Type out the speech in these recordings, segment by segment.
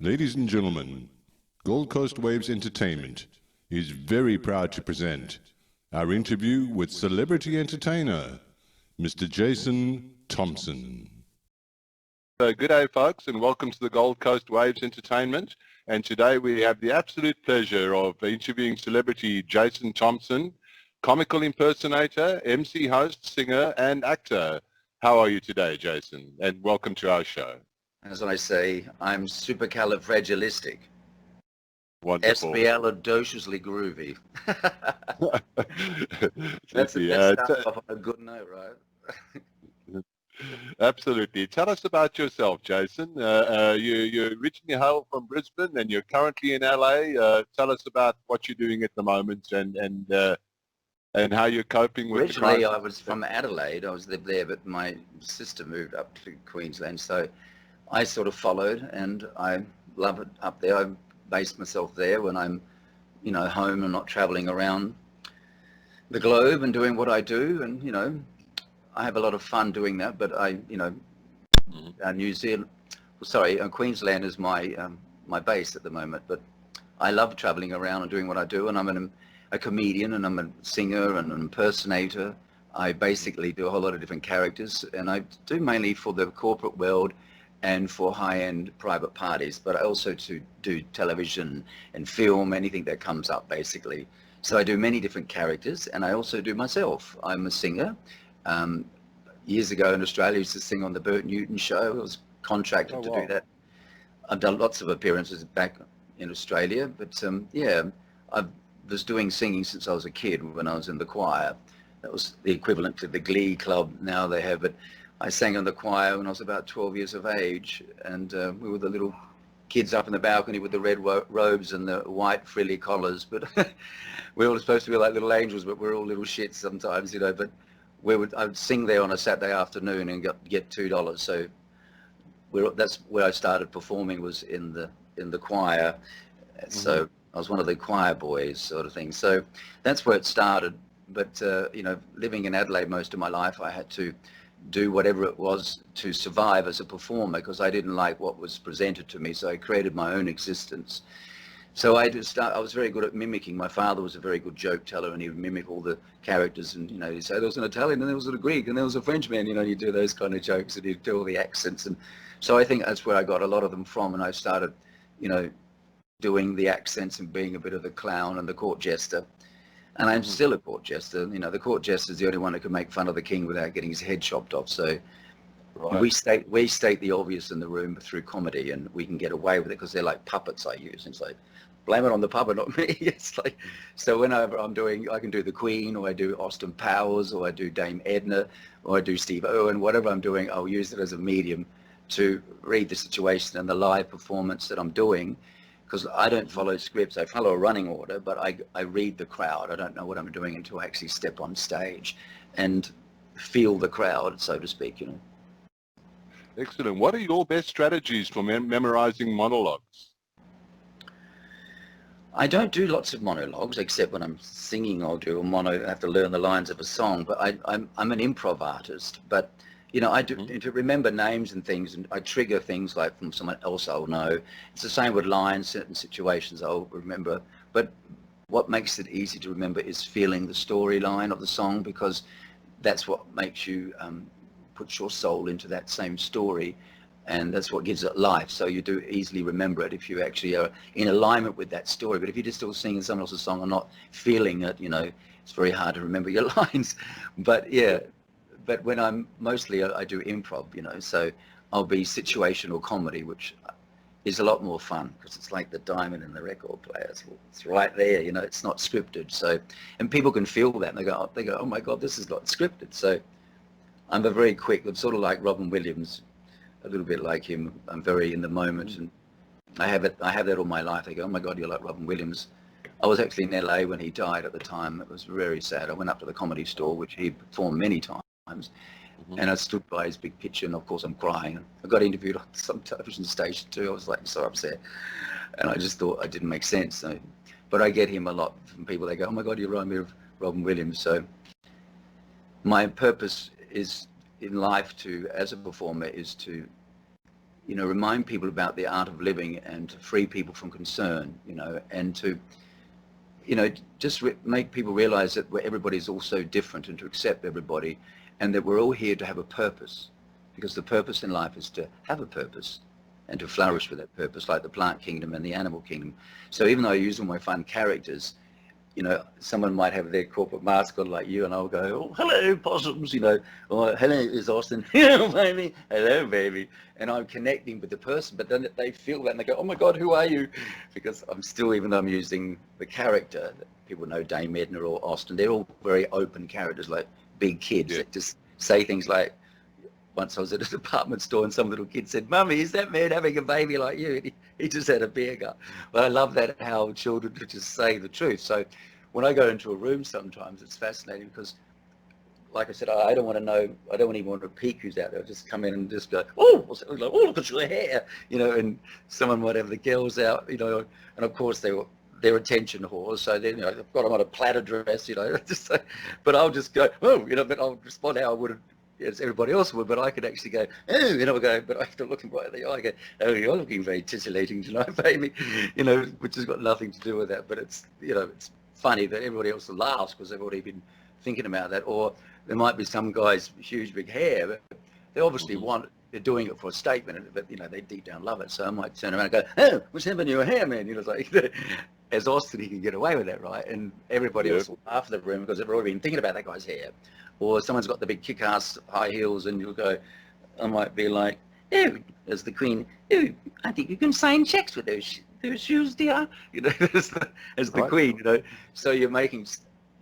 Ladies and gentlemen, Gold Coast Waves Entertainment is very proud to present our interview with celebrity entertainer, Mr. Jason Thompson. Good day, folks, and welcome to the Gold Coast Waves Entertainment. And today we have the absolute pleasure of interviewing celebrity Jason Thompson, comical impersonator, MC host, singer, and actor. How are you today, Jason? And welcome to our show. As I say, I'm supercalifragilistic. Wonderful. Espialidociously groovy. That's start off on a good note, right? Absolutely. Tell us about yourself, Jason. You originally hail from Brisbane and you're currently in LA. Tell us about what you're doing at the moment and how you're coping with Originally, the crisis. I was from Adelaide. I was lived there, but my sister moved up to Queensland, so I sort of followed, and I love it up there. I based myself there when I'm, home and not traveling around the globe and doing what I do. And, I have a lot of fun doing that, but Queensland is my base at the moment, but I love traveling around and doing what I do. And I'm a comedian, and I'm a singer and an impersonator. I basically do a whole lot of different characters, and I do mainly for the corporate world and for high-end private parties, but I also do television and film, anything that comes up basically. So I do many different characters, and I also do myself. I'm a singer. Years ago in Australia, I used to sing on the Bert Newton show. I was contracted to do that. I've done lots of appearances back in Australia, but I was doing singing since I was a kid when I was in the choir. That was the equivalent to the Glee Club now they have it. I sang in the choir when I was about 12 years of age, and we were the little kids up in the balcony with the red robes and the white frilly collars, but we were all supposed to be like little angels, but we're all little shits sometimes, but I would sing there on a Saturday afternoon and get $2. So that's where I started performing, was in the choir. So I was one of the choir boys sort of thing. So that's where it started. But, living in Adelaide most of my life, I had to do whatever it was to survive as a performer, because I didn't like what was presented to me. So I created my own existence. So I was very good at mimicking. My father was a very good joke teller, and he would mimic all the characters. And, he'd say there was an Italian and there was a Greek and there was a Frenchman, you do those kind of jokes, and he'd do all the accents. And so I think that's where I got a lot of them from. And I started, doing the accents and being a bit of the clown and the court jester. And I'm still a court jester. The court jester is the only one who can make fun of the king without getting his head chopped off. So we state the obvious in the room through comedy, and we can get away with it because they're like puppets I use. And it's like, blame it on the puppet, not me. It's like, so whenever I can do the Queen, or I do Austin Powers, or I do Dame Edna, or I do Steve Irwin, whatever I'm doing, I'll use it as a medium to read the situation and the live performance that I'm doing. Because I don't follow scripts, I follow a running order, but I read the crowd. I don't know what I'm doing until I actually step on stage and feel the crowd, so to speak, Excellent. What are your best strategies for memorizing monologues? I don't do lots of monologues, except when I'm singing I'll do a mono. I have to learn the lines of a song, but I'm an improv artist. But I do to remember names and things, and I trigger things like from someone else I'll know. It's the same with lines, certain situations I'll remember. But what makes it easy to remember is feeling the storyline of the song, because that's what makes you put your soul into that same story, and that's what gives it life. So you do easily remember it if you actually are in alignment with that story. But if you're just still singing someone else's song and not feeling it, it's very hard to remember your lines. But But when I do improv, so I'll be situational comedy, which is a lot more fun because it's like the diamond in the record player. It's right there, it's not scripted. So, and people can feel that, and they go, oh my God, this is not scripted. So I'm I'm sort of like Robin Williams, a little bit like him. I'm very in the moment, and I have that all my life. They go, oh my God, you're like Robin Williams. I was actually in LA when he died at the time. It was very sad. I went up to the Comedy Store, which he performed many times. And I stood by his big picture, and of course I'm crying. I got interviewed on some television station too. I was like so upset, and I just thought it didn't make sense. So, but I get him a lot from people. They go, oh my God, you remind me of Robin Williams. So my purpose is in life as a performer is to remind people about the art of living and to free people from concern, and to, just make people realize that everybody's all so different, and to accept everybody, and that we're all here to have a purpose, because the purpose in life is to have a purpose and to flourish with that purpose, like the plant kingdom and the animal kingdom. So even though I use all my fun characters, someone might have their corporate mask on like you, and I'll go, oh, hello, possums, or hello, is Austin, baby, hello, baby. And I'm connecting with the person, but then they feel that and they go, oh my God, who are you? Because I'm still, even though I'm using the character, people know Dame Edna or Austin, they're all very open characters, like big kids that just say things like, once I was at a department store and some little kid said, Mummy, is that man having a baby like you? And he just had a beer gut. But I love that, how children just say the truth. So when I go into a room sometimes, it's fascinating because, like I said, I don't want to know, I don't even want to peek who's out there. I just come in and just go, oh, like, oh, look at your hair, and someone might have the girls out, and of course they're attention whores. So then, I've got them on a platter dress, just but I'll just go, oh, but I'll respond how I would have, as everybody else would, but I could actually go, oh, but I have to look right at the eye, I go, oh, you're looking very titillating tonight, baby, which has got nothing to do with that, but it's, it's funny that everybody else laughs because they've already been thinking about that. Or there might be some guys with huge big hair, but they obviously they're doing it for a statement, but they deep down love it. So I might turn around and go, oh, what's happening to your hair, man? It's like, as Austin, he can get away with that, right? And everybody else will laugh in the room because they've already been thinking about that guy's hair. Or someone's got the big kick-ass high heels, and you'll go, I might be like, oh, as the Queen, oh, I think you can sign checks with those shoes, dear. As the Queen, So you're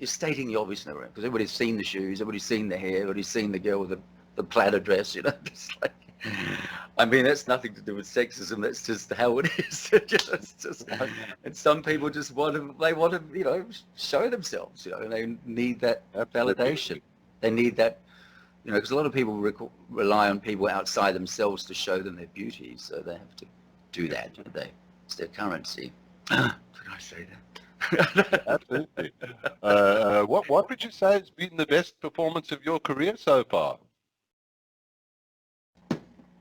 stating the obvious in the room because everybody's seen the shoes, everybody's seen the hair, everybody's seen the girl with the platter dress, It's like, I mean, that's nothing to do with sexism. That's just how it is. And some people just want to, show themselves, and they need that validation. They need that, because a lot of people rely on people outside themselves to show them their beauty. So they have to do that, don't they? It's their currency. Did I say that? Absolutely. What would you say has been the best performance of your career so far?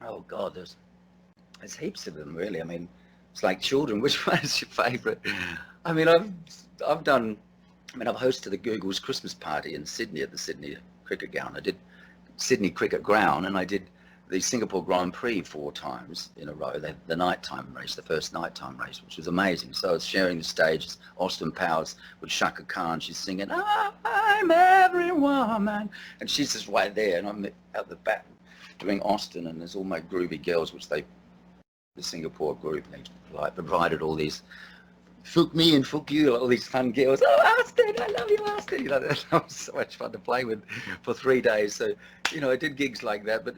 Oh God, there's heaps of them, really. I mean, it's like children. Which one is your favourite? I mean, I've hosted the Google's Christmas party in Sydney at the Sydney Cricket Ground. I did Sydney Cricket Ground, and I did the Singapore Grand Prix 4 times in a row. The nighttime race, the first nighttime race, which was amazing. So I was sharing the stage with Austin Powers with Shaka Khan. She's singing, I'm every woman. And she's just right there, and I'm at the back doing Austin, and there's all my groovy girls, which the Singapore group, they provided all these fuck me and fuck you, all these fun girls. Oh, Austin, I love you, Austin. That was so much fun to play with for 3 days. So, I did gigs like that, but,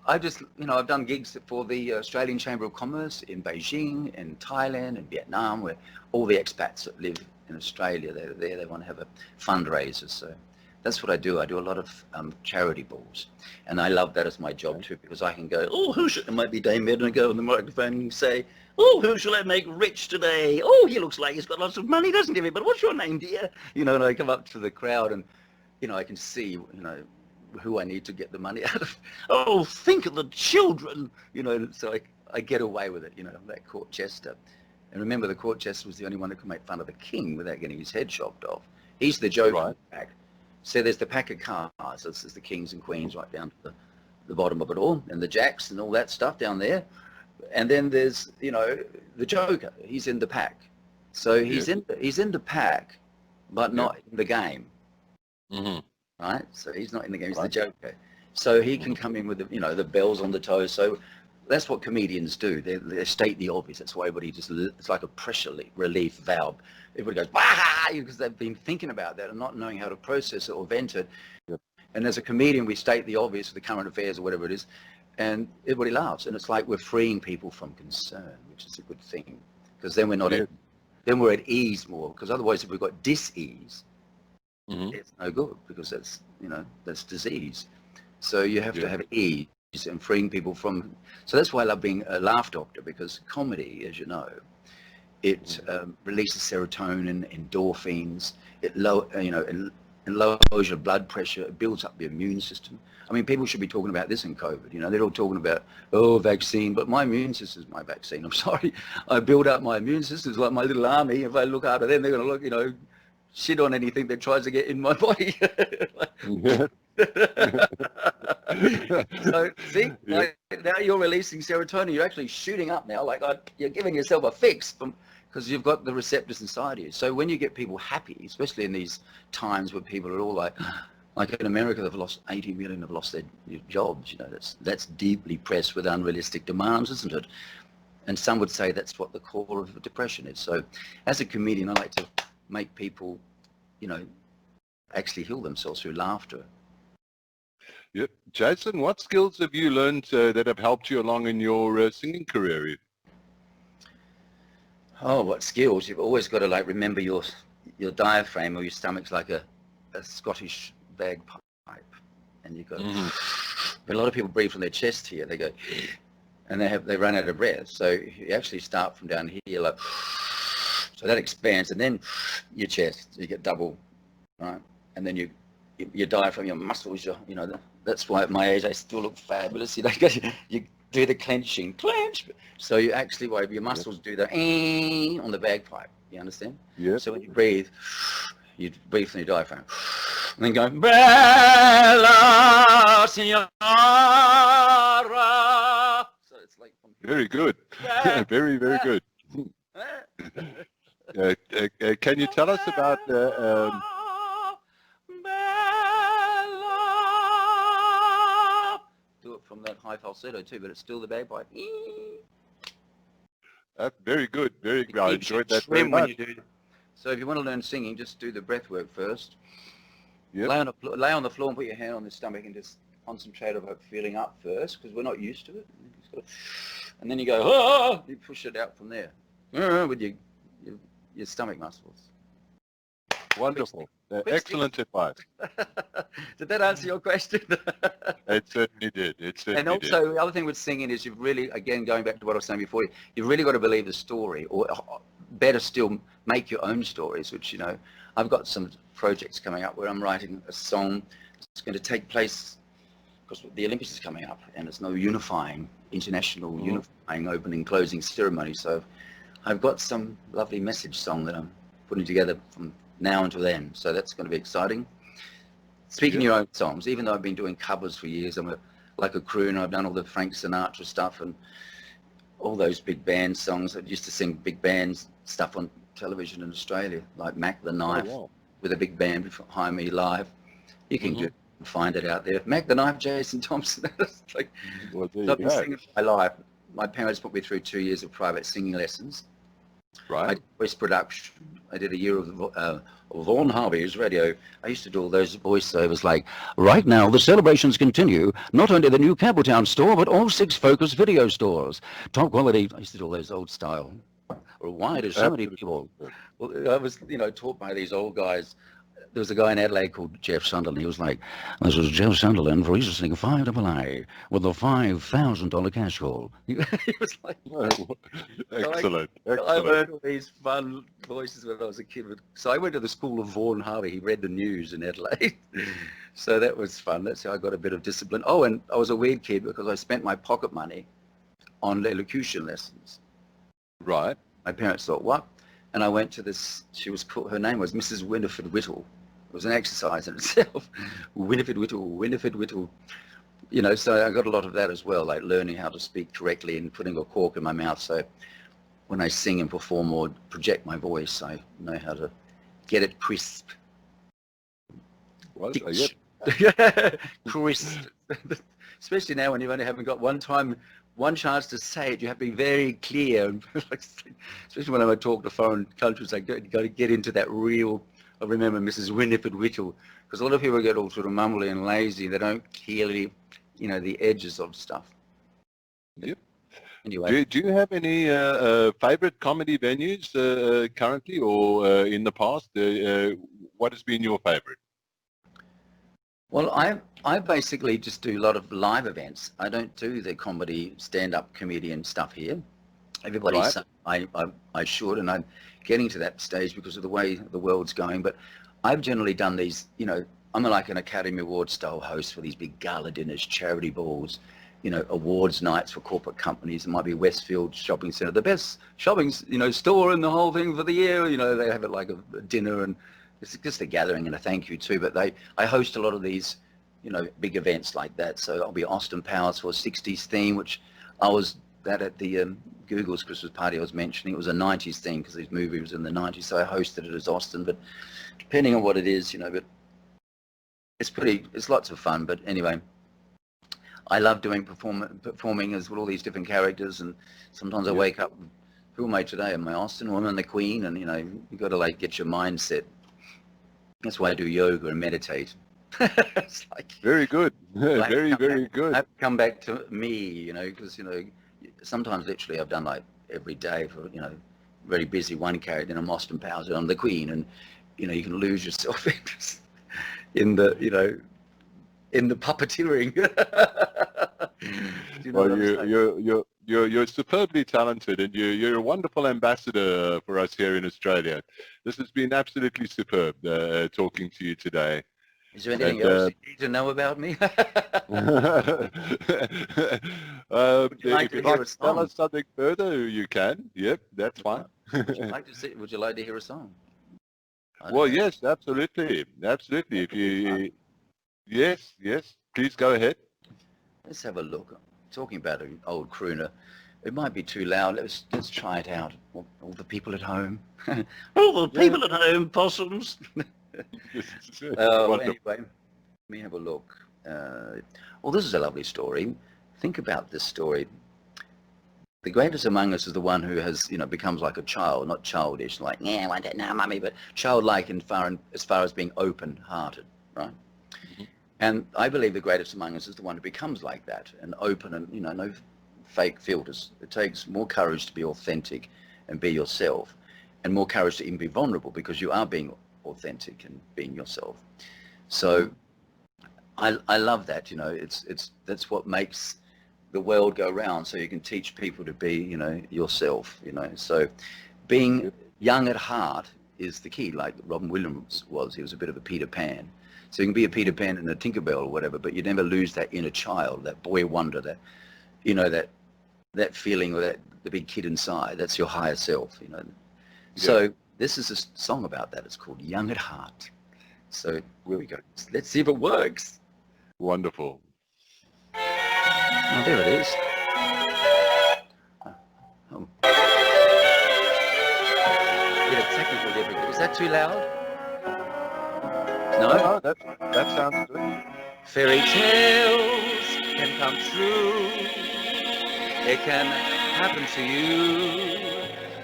I just, I've done gigs for the Australian Chamber of Commerce in Beijing, in Thailand, in Vietnam, where all the expats that live in Australia, they're there, they want to have a fundraiser. So that's what I do. I do a lot of charity balls. And I love that as my job too, because I can go, oh, it might be Dame Edna, and go on the microphone and say, oh, who shall I make rich today? Oh, he looks like he's got lots of money, doesn't he? But what's your name, dear? And I come up to the crowd and, I can see, who I need to get the money out of. Oh, think of the children, so I get away with it, that court jester. And remember, the court jester was the only one that could make fun of the king without getting his head chopped off. He's the joke in the pack. So there's the pack of cards. This is the kings and queens right down to the bottom of it all, and the jacks and all that stuff down there. And then there's, the joker. He's in the pack. So he's in the pack, but not in the game. Mm-hmm. Right? So he's not in the game. He's the joker. So he can come in with the bells on the toes. So that's what comedians do. They state the obvious. That's why everybody it's like a pressure relief valve. Everybody goes, wah, because they've been thinking about that and not knowing how to process it or vent it. Yep. And as a comedian, we state the obvious, the current affairs or whatever it is, and everybody laughs. And it's like we're freeing people from concern, which is a good thing, because then we're not then we're at ease more. Because otherwise, if we've got dis-ease, it's no good, because that's disease. So you have to have ease and freeing people from. So that's why I love being a laugh doctor, because comedy, as you know, it releases serotonin, endorphins. It It lowers your blood pressure. It builds up your immune system. I mean, people should be talking about this in COVID. You know, they're all talking about, oh, vaccine, but my immune system is my vaccine. I'm sorry. I build up my immune system. It's like my little army. If I look after them, they're going to look, you know, shit on anything that tries to get in my body. Yeah. So, see, Yeah. like, now you're releasing serotonin. You're actually shooting up now. Like you're giving yourself a fix because you've got the receptors inside you. So when you get people happy, especially in these times where people are all like in America, they've lost 80 million have lost their jobs. You know, that's deeply pressed with unrealistic demands, isn't it? And some would say that's what the core of depression is. So as a comedian, I like to make people, you know, actually heal themselves through laughter. Yep. Jason, what skills have you learned that have helped you along in your singing career? Oh, what skills? You've always got to like remember your diaphragm or your stomach's like a Scottish bagpipe, and you've got but a lot of people breathe from their chest here. They go, and they run out of breath. So you actually start from down here, like, so that expands, and then your chest, you get double, right? And then your diaphragm, your muscles, you know, that's why at my age I still look fabulous. You know, you do the clench. So you actually, your muscles do the on the bagpipe. You understand? Yeah. So when you breathe from your diaphragm, and then go Bella Signora. So it's like very good. Very, very good. Can you tell us about do it from that high falsetto too, but it's still the bagpipe. very good, very good. I enjoyed that very When much. you do. So if you want to learn singing, just do the breath work first. Yep. Lay on the floor and put your hand on the stomach and just concentrate about feeling up first, because we're not used to it. And then you go, oh, you push it out from there with your stomach muscles. Wonderful. Excellent advice. Did that answer your question? It certainly did. And also, the other thing with singing is you've really, again, going back to what I was saying before, you've really got to believe the story, or better still, make your own stories, which, you know, I've got some projects coming up where I'm writing a song that's going to take place, because the Olympics is coming up, and it's no international unifying opening, closing ceremony. So I've got some lovely message song that I'm putting together from now until then. So that's going to be exciting. Speaking of your own songs, even though I've been doing covers for years, I'm like a crooner. I've done all the Frank Sinatra stuff and all those big band songs. I used to sing big band stuff on television in Australia, like Mac the Knife, with a big band behind me live. You can find it out there. Mac the Knife, Jason Thompson. Like, well, I've been singing my life. My parents put me through 2 years of private singing lessons. Right. I did voice production. I did a year of Vaughan Harvey's radio. I used to do all those voiceovers like, right now the celebrations continue, not only the new Campbelltown store, but all 6 Focus video stores. Top quality. I used to do all those old style. Or why do so many people? Well, I was, you know, taught by these old guys. There was a guy in Adelaide called Jeff Sunderland. He was like, this is Jeff Sunderland for Easy 5AA with a $5,000 cash call. He was like, excellent. I learned all these fun voices when I was a kid. So I went to the school of Vaughan Harvey. He read the news in Adelaide. So that was fun. That's how I got a bit of discipline. Oh, and I was a weird kid because I spent my pocket money on elocution lessons. Right. My parents thought, what? And I went to this, her name was Mrs. Winifred Whittle. It was an exercise in itself. Winifred Whittle. You know, so I got a lot of that as well, like learning how to speak correctly and putting a cork in my mouth. So when I sing and perform or project my voice, I know how to get it crisp. Well, Crisp. Especially now when you only haven't got one chance to say it. You have to be very clear. Especially when I talk to foreign countries, I got to get into that real. I remember Mrs. Winifred Whittle, because a lot of people get all sort of mumbly and lazy. They don't clearly, you know, the edges of stuff. Yep. Anyway. Do you have any favorite comedy venues currently or in the past? What has been your favorite? Well, I basically just do a lot of live events. I don't do the comedy, stand-up comedian stuff here. Everybody's saying I should, and I'm getting to that stage because of the way the world's going. But I've generally done these, you know, I'm like an Academy Award style host for these big gala dinners, charity balls, you know, awards nights for corporate companies. It might be Westfield Shopping Centre, the best shopping, you know, store in the whole thing for the year. You know, they have it like a dinner, and it's just a gathering and a thank you too. But I host a lot of these, you know, big events like that. So I'll be Austin Powers for a 60s theme, which I was that at the Google's Christmas party I was mentioning. It was a 90s theme because this movie was in the 90s. So I hosted it as Austin, but depending on what it is, you know, but it's lots of fun. But anyway, I love doing performing as with all these different characters, and sometimes I wake up, who am I today? Am I Austin, woman, the Queen? And you know, you got to like get your mindset. That's why I do yoga and meditate. It's like Very good. Very, very good. I've come back to me, you know, because you know, sometimes literally I've done like every day for, you know, very busy one character, and I'm Austin Powers and I'm the Queen, and you know, you can lose yourself in the, you know, in the puppeteering. You know, well, you're superbly talented, and you're a wonderful ambassador for us here in Australia. This has been absolutely superb talking to you today. Is there anything else you need to know about me? If you'd like to tell us something further, you can. Yep, that's fine. Would you like to hear a song? Well, yes, absolutely. Absolutely. If you, yes, please go ahead. Let's have a look. Talking about an old crooner. It might be too loud. Let's try it out. All the people at home. All the people at home, possums. Anyway, let me have a look. Well, this is a lovely story. Think about this story. The greatest among us is the one who has, you know, becomes like a child, not childish, like, yeah, I don't know, mummy, but childlike as far as being open-hearted, right? Mm-hmm. And I believe the greatest among us is the one who becomes like that and open, and, you know, no fake filters. It takes more courage to be authentic and be yourself, and more courage to even be vulnerable, because you are being authentic and being yourself. So I love that, you know, that's what makes the world go round, so you can teach people to be, you know, yourself, you know. So being young at heart is the key, like Robin Williams was. He was a bit of a Peter Pan. So you can be a Peter Pan and a Tinkerbell or whatever, but you never lose that inner child, that boy wonder, that, you know, that feeling, or that the big kid inside. That's your higher self, you know. So this is a song about that. It's called Young at Heart. So here we go. Let's see if it works. Wonderful. Oh, there it is. Oh. Bit of technical difficulty. Is that too loud? No? That sounds good. Fairy tales can come true. It can happen to you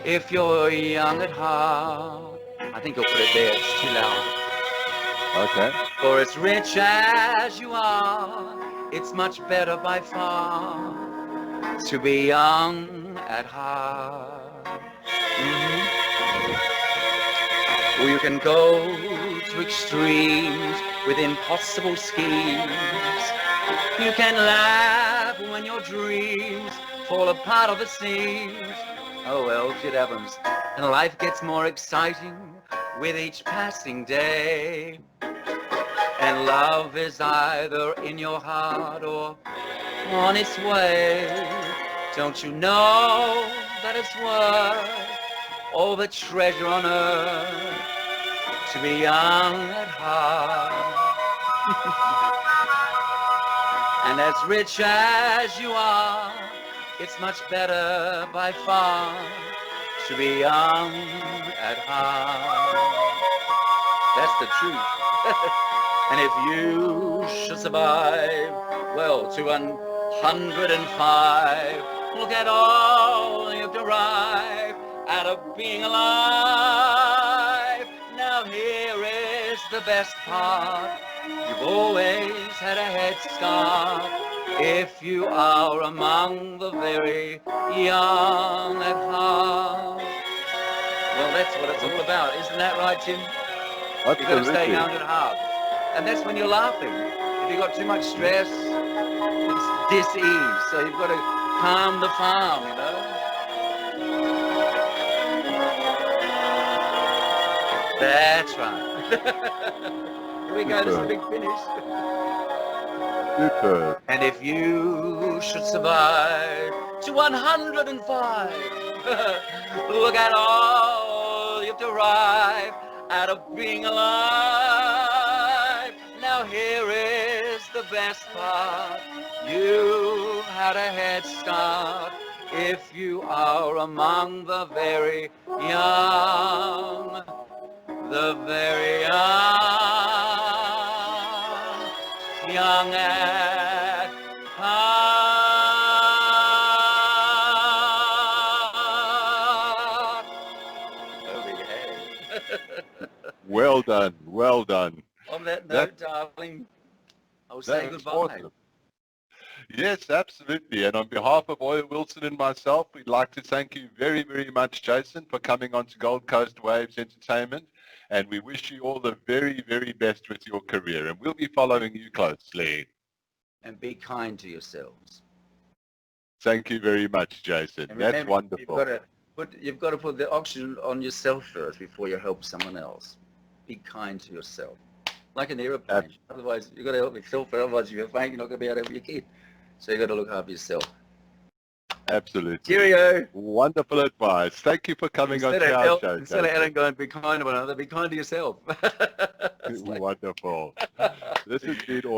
if you're young at heart. I think I'll put it there. It's too loud. Okay. For as rich as you are, it's much better by far to be young at heart. Mm-hmm. Or you can go to extremes with impossible schemes. You can laugh when your dreams fall apart at the seams. Oh well, shit happens. And life gets more exciting with each passing day. And love is either in your heart or on its way. Don't you know that it's worth all the treasure on earth to be young at heart? And as rich as you are, it's much better by far to be young at heart. That's the truth. And if you should survive, well, to 105, look at all you've derived out of being alive. Now here is the best part. You've always had a head start if you are among the very young at heart. Well, that's what it's all about. Isn't that right, Tim? You've got to stay young at heart. And that's when you're laughing. If you've got too much stress, it's dis-ease. So you've got to calm the farm, you know. That's right. Here we go, this is a big finish. Super. And if you should survive to 105, look at all you've derived out of being alive. Now here is the best part. You had a head start if you are among the very young. The very young at heart. Okay. Well done, well done. On that note, darling, I'll say That's goodbye. awesome. Yes, absolutely. And on behalf of Oya Wilson and myself, we'd like to thank you very, very much, Jason, for coming on to Gold Coast Waves Entertainment. And we wish you all the very, very best with your career. And we'll be following you closely. And be kind to yourselves. Thank you very much, Jason. And That's remember, wonderful. You've got to put the oxygen on yourself first before you help someone else. Be kind to yourself. Like an aeroplane. Otherwise, you've got to help yourself. Otherwise, if you're faint, you're not going to be able to help your kid. So you've got to look after yourself. Absolutely. Cheerio. Wonderful advice. Thank you for coming on to our show. Instead of Ellen going, be kind to one another, be kind to yourself. Wonderful. This has been awesome.